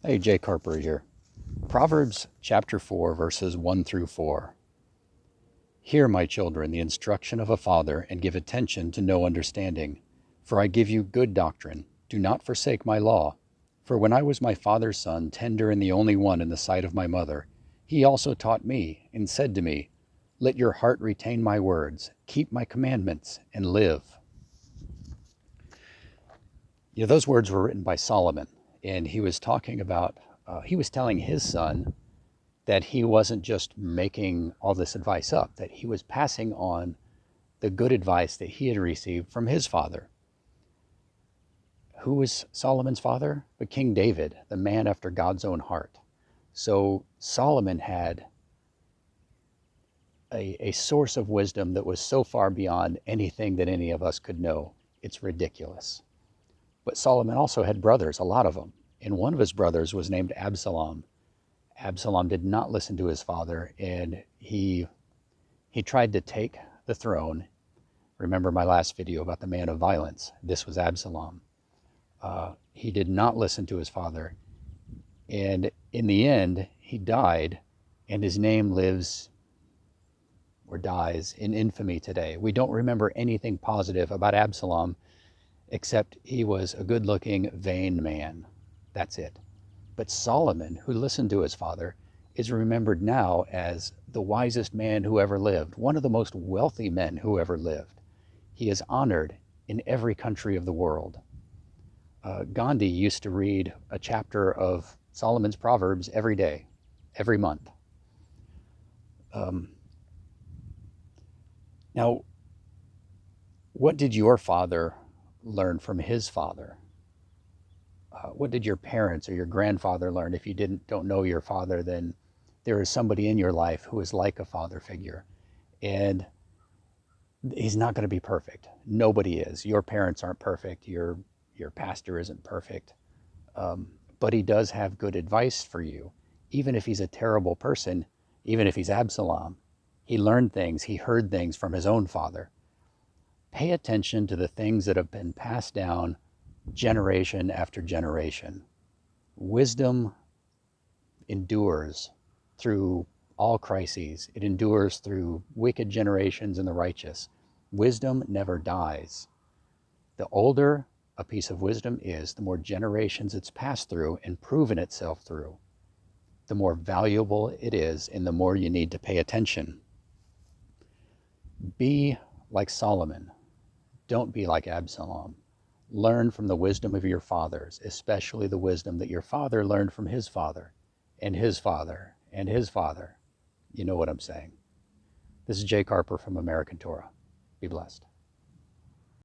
Hey, Jay Carper here. Proverbs chapter 4, verses 1 through 4. Hear, my children, the instruction of a father, and give attention to know understanding. For I give you good doctrine. Do not forsake my law. For when I was my father's son, tender and the only one in the sight of my mother, he also taught me, and said to me, Let your heart retain my words, keep my commandments, and live. Those words were written by Solomon, and he was talking about, he was telling his son that he wasn't just making all this advice up, that he was passing on the good advice that he had received from his father. Who was Solomon's father? But King David, the man after God's own heart. So Solomon had a source of wisdom that was so far beyond anything that any of us could know. It's ridiculous. But Solomon also had brothers, a lot of them. And one of his brothers was named Absalom. Absalom did not listen to his father, and he tried to take the throne. Remember my last video about the man of violence? This was Absalom. He did not listen to his father, and in the end, he died, and his name lives or dies in infamy today. We don't remember anything positive about Absalom, except he was a good-looking, vain man. That's it. But Solomon, who listened to his father, is remembered now as the wisest man who ever lived, one of the most wealthy men who ever lived. He is honored in every country of the world. Gandhi used to read a chapter of Solomon's Proverbs every day, every month. Now, what did your father learn from his father? What did your parents or your grandfather learn? If you don't know your father, then there is somebody in your life who is like a father figure. And he's not going to be perfect. Nobody is. Your parents aren't perfect. Your pastor isn't perfect. But he does have good advice for you. Even if he's a terrible person, even if he's Absalom, he learned things, he heard things from his own father. Pay attention to the things that have been passed down generation after generation. Wisdom endures through all crises. It endures through wicked generations and the righteous. Wisdom never dies. The older a piece of wisdom is, the more generations it's passed through and proven itself through, the more valuable it is and the more you need to pay attention. Be like Solomon. Don't be like Absalom. Learn from the wisdom of your fathers, especially the wisdom that your father learned from his father, and his father, and his father. You know what I'm saying. This is Jay Carper from American Torah. Be blessed.